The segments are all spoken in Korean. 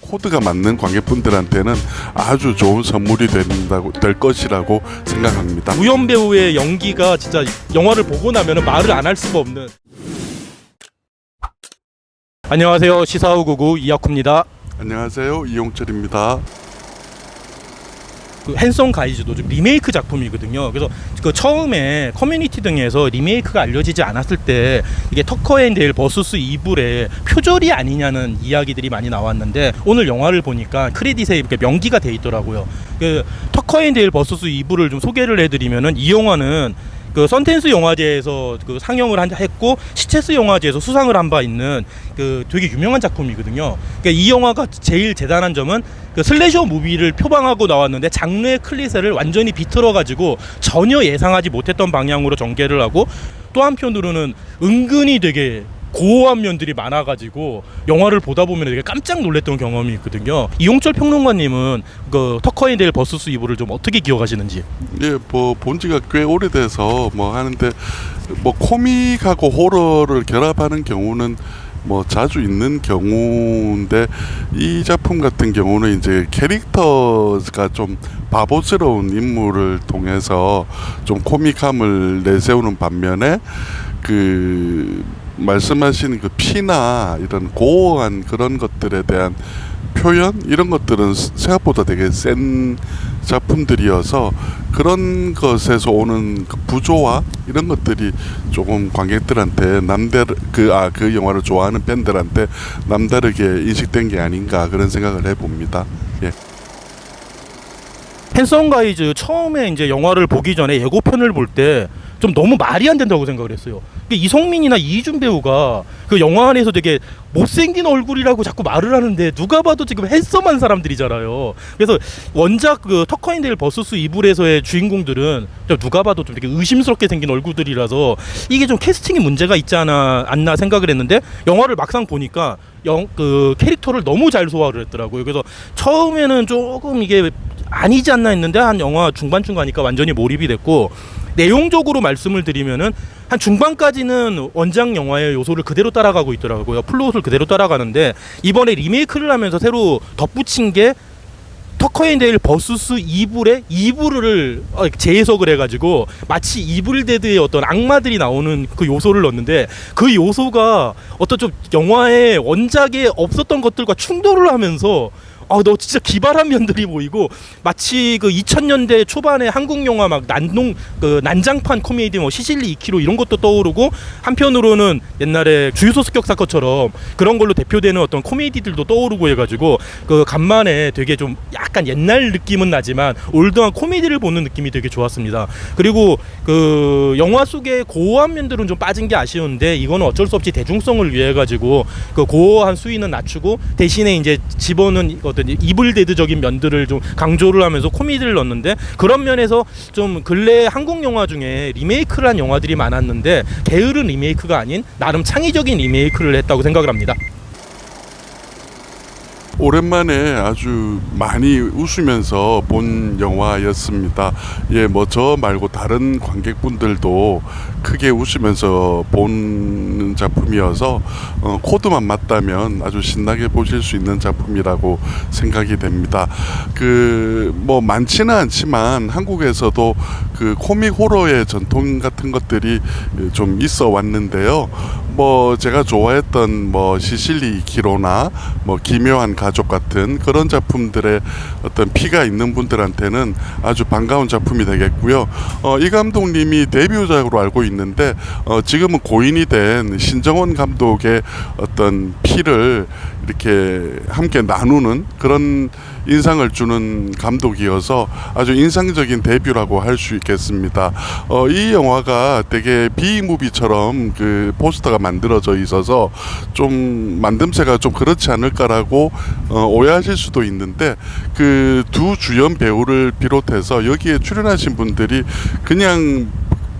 코드가 맞는 관객분들한테는 아주 좋은 선물이 될 것이라고 생각합니다. 우연 배우의 연기가 진짜 영화를 보고 나면 말을 안 할 수가 없는. 안녕하세요, 시사후구구 이학후입니다. 안녕하세요, 이용철입니다. 그 핸섬 가이즈도 좀 리메이크 작품이거든요. 그래서 그 처음에 커뮤니티 등에서 리메이크가 알려지지 않았을 때 이게 터커 앤 데일 버수스 이불의 표절이 아니냐는 이야기들이 많이 나왔는데, 오늘 영화를 보니까 크레딧에 이렇게 명기가 돼 있더라고요. 그 터커 앤 데일 버수스 이불을 좀 소개를 해드리면은, 이 영화는 그 선텐스 영화제에서 그 상영을 했고 시체스 영화제에서 수상을 한 바 있는 그 되게 유명한 작품이거든요. 그러니까 이 영화가 제일 대단한 점은 그 슬래셔 무비를 표방하고 나왔는데 장르의 클리셰를 완전히 비틀어 가지고 전혀 예상하지 못했던 방향으로 전개를 하고, 또 한편으로는 은근히 되게 고어한 면들이 많아가지고 영화를 보다 보면 되게 깜짝 놀랐던 경험이 있거든요. 이용철 평론가님은 그 터커 앤 데일 버수스 이불을 좀 어떻게 기억하시는지? 예, 뭐 본지가 꽤 오래돼서 뭐 하는데, 뭐 코믹하고 호러를 결합하는 경우는 뭐 자주 있는 경우인데, 이 작품 같은 경우는 이제 캐릭터가 좀 바보스러운 인물을 통해서 좀 코믹함을 내세우는 반면에, 그 말씀하신 그 피나 이런 고어한 그런 것들에 대한 표현, 이런 것들은 생각보다 되게 센 작품들이어서 그런 것에서 오는 그 부조화 이런 것들이 조금 관객들한테 그 영화를 좋아하는 팬들한테 남다르게 인식된 게 아닌가, 그런 생각을 해봅니다. 예. 핸섬 가이즈 처음에 이제 영화를 보기 전에 예고편을 볼 때 좀 너무 말이 안 된다고 생각을 했어요. 이성민이나 이희준 배우가 그 영화 안에서 되게 못생긴 얼굴이라고 자꾸 말을 하는데, 누가 봐도 지금 핸섬한 사람들이잖아요. 그래서 원작 그 터커 앤 데일 버수스 이불에서의 주인공들은 누가 봐도 좀 되게 의심스럽게 생긴 얼굴들이라서 이게 좀 캐스팅이 문제가 있지 않나 생각을 했는데, 영화를 막상 보니까 그 캐릭터를 너무 잘 소화를 했더라고요. 그래서 처음에는 조금 이게 아니지 않나 했는데, 한 영화 중반쯤 가니까 완전히 몰입이 됐고, 내용적으로 말씀을 드리면은 한 중반까지는 원작 영화의 요소를 그대로 따라가고 있더라고요. 플롯을 그대로 따라가는데, 이번에 리메이크를 하면서 새로 덧붙인 게 터커 앤 데일 버수스 이불의 이불을 재해석을 해가지고 마치 이블데드의 어떤 악마들이 나오는 그 요소를 넣었는데, 그 요소가 어떤 좀 영화의 원작에 없었던 것들과 충돌을 하면서 너 진짜 기발한 면들이 보이고, 마치 그 2000년대 초반에 한국 영화 막 난장판 코미디 뭐 시실리 2kg 이런 것도 떠오르고, 한편으로는 옛날에 주유소 습격 사건처럼 그런 걸로 대표되는 어떤 코미디들도 떠오르고 해가지고, 그 간만에 되게 좀 약간 옛날 느낌은 나지만 올드한 코미디를 보는 느낌이 되게 좋았습니다. 그리고 그 영화 속에 고어한 면들은 좀 빠진 게 아쉬운데, 이거는 어쩔 수 없이 대중성을 위해 가지고 그 고어한 수위는 낮추고 대신에 이제 집어넣은 어떤 이블데드적인 면들을 좀 강조를 하면서 코미디를 넣었는데, 그런 면에서 좀 근래 한국 영화 중에 리메이크를 한 영화들이 많았는데 게으른 리메이크가 아닌 나름 창의적인 리메이크를 했다고 생각을 합니다. 오랜만에 아주 많이 웃으면서 본 영화였습니다. 예, 뭐 저 말고 다른 관객분들도 크게 웃으면서 본 작품이어서 코드만 맞다면 아주 신나게 보실 수 있는 작품이라고 생각이 됩니다. 그 뭐 많지는 않지만 한국에서도 그 코믹 호러의 전통 같은 것들이 좀 있어 왔는데요. 뭐 제가 좋아했던 뭐 시실리 2kg나 뭐 기묘한 가족 같은 그런 작품들의 어떤 피가 있는 분들한테는 아주 반가운 작품이 되겠고요. 이 감독님이 데뷔작으로 알고 있는데, 지금은 고인이 된 신정원 감독의 어떤 피를 이렇게 함께 나누는 그런 인상을 주는 감독이어서 아주 인상적인 데뷔라고 할 수 있겠습니다. 이 영화가 되게 비무비처럼 그 포스터가 만들어져 있어서 좀 만듦새가 좀 그렇지 않을까라고 오해하실 수도 있는데, 그 두 주연 배우를 비롯해서 여기에 출연하신 분들이 그냥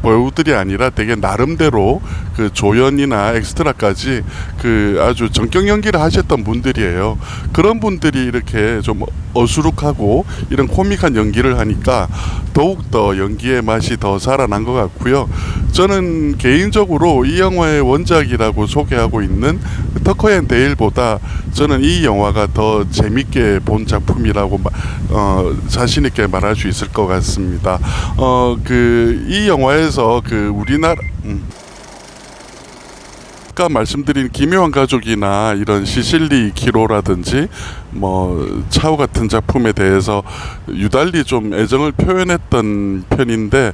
배우들이 아니라 되게 나름대로 그 조연이나 엑스트라까지 그 아주 전격 연기를 하셨던 분들이에요. 그런 분들이 이렇게 좀 어수룩하고 이런 코믹한 연기를 하니까 더욱더 연기의 맛이 더 살아난 것 같고요. 저는 개인적으로 이 영화의 원작이라고 소개하고 있는 터커 앤 데일보다 저는 이 영화가 더 재밌게 본 작품이라고 자신 있게 말할 수 있을 것 같습니다. 이 영화에서 그 우리나라 아까 말씀드린 기묘한 가족이나 이런 시실리 기로라든지 뭐 차우 같은 작품에 대해서 유달리 좀 애정을 표현했던 편인데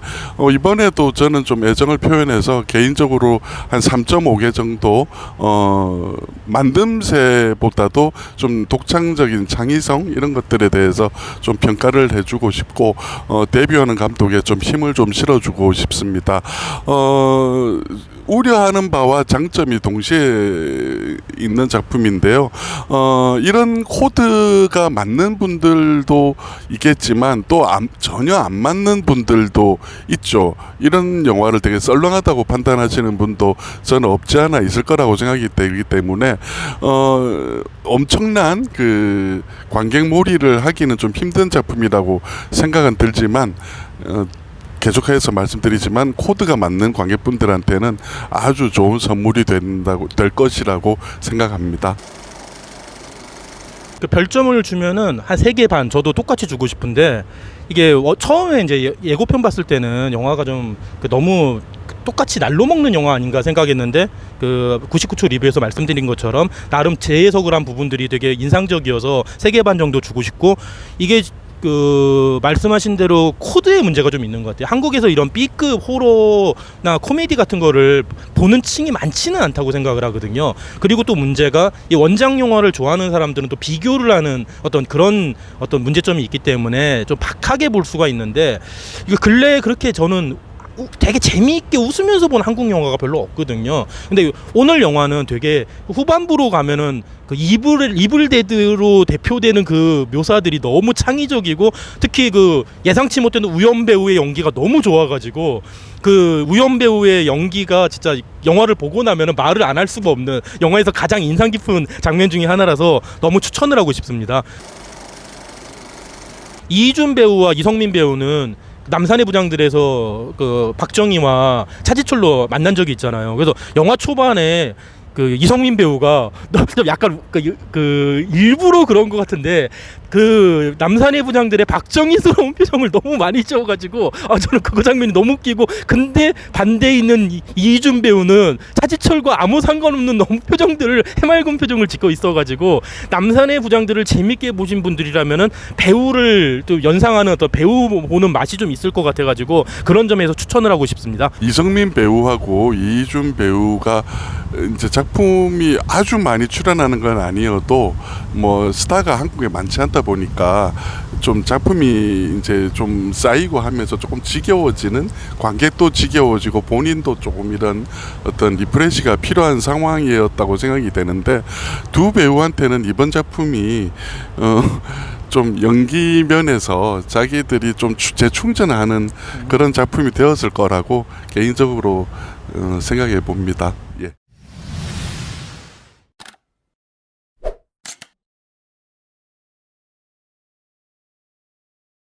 이번에도 저는 좀 애정을 표현해서 개인적으로 한 3.5개 정도 만듦새보다도 좀 독창적인 창의성 이런 것들에 대해서 좀 평가를 해주고 싶고 데뷔하는 감독에 좀 힘을 좀 실어주고 싶습니다. 우려하는 바와 장점이 동시에 있는 작품인데요. 이런 코드가 맞는 분들도 있겠지만 또 전혀 안 맞는 분들도 있죠. 이런 영화를 되게 썰렁하다고 판단하시는 분도 저는 없지 않아 있을 거라고 생각이 되기 때문에 엄청난 그 관객몰이를 하기는 좀 힘든 작품이라고 생각은 들지만 계속해서 말씀드리지만 코드가 맞는 관객분들한테는 아주 좋은 선물이 될 것이라고 생각합니다. 그 별점을 주면은 한 3개 반 저도 똑같이 주고 싶은데 이게 처음에 이제 예고편 봤을 때는 영화가 좀 너무 똑같이 날로 먹는 영화 아닌가 생각했는데 그 99초 리뷰에서 말씀드린 것처럼 나름 재해석을 한 부분들이 되게 인상적이어서 3개 반 정도 주고 싶고 이게 그 말씀하신 대로 코드의 문제가 좀 있는 것 같아요. 한국에서 이런 B급 호러나 코미디 같은 거를 보는 층이 많지는 않다고 생각을 하거든요. 그리고 또 문제가 이 원작 영화를 좋아하는 사람들은 또 비교를 하는 그런 문제점이 있기 때문에 좀 박하게 볼 수가 있는데 이거 근래에 그렇게 저는 되게 재미있게 웃으면서 본 한국 영화가 별로 없거든요. 근데 오늘 영화는 되게 후반부로 가면은 그 이블데드로 대표되는 그 묘사들이 너무 창의적이고 특히 그 예상치 못한 우연 배우의 연기가 너무 좋아가지고 그 우연 배우의 연기가 진짜 영화를 보고 나면은 말을 안 할 수가 없는 영화에서 가장 인상 깊은 장면 중에 하나라서 너무 추천을 하고 싶습니다. 이준 배우와 이성민 배우는 남산의 부장들에서 그 박정희와 차지철로 만난 적이 있잖아요. 그래서 영화 초반에 그 이성민 배우가 좀 약간 그 일부러 그런 것 같은데 그 남산의 부장들의 박정희스러운 표정을 너무 많이 지어가지고 저는 그 장면이 너무 웃기고 근데 반대에 있는 이준 배우는 차지철과 아무 상관없는 너무 표정들을 해맑은 표정을 짓고 있어가지고 남산의 부장들을 재밌게 보신 분들이라면은 배우를 또 연상하는 어떤 배우 보는 맛이 좀 있을 것 같아가지고 그런 점에서 추천을 하고 싶습니다. 이성민 배우하고 이준 배우가 이제 작품이 아주 많이 출연하는 건 아니어도 뭐 스타가 한국에 많지 않다 보니까 좀 작품이 이제 좀 쌓이고 하면서 조금 지겨워지는 관객도 지겨워지고 본인도 조금 이런 어떤 리프레시가 필요한 상황이었다고 생각이 되는데 두 배우한테는 이번 작품이 좀 연기 면에서 자기들이 좀 재충전하는 그런 작품이 되었을 거라고 개인적으로 생각해 봅니다. 예.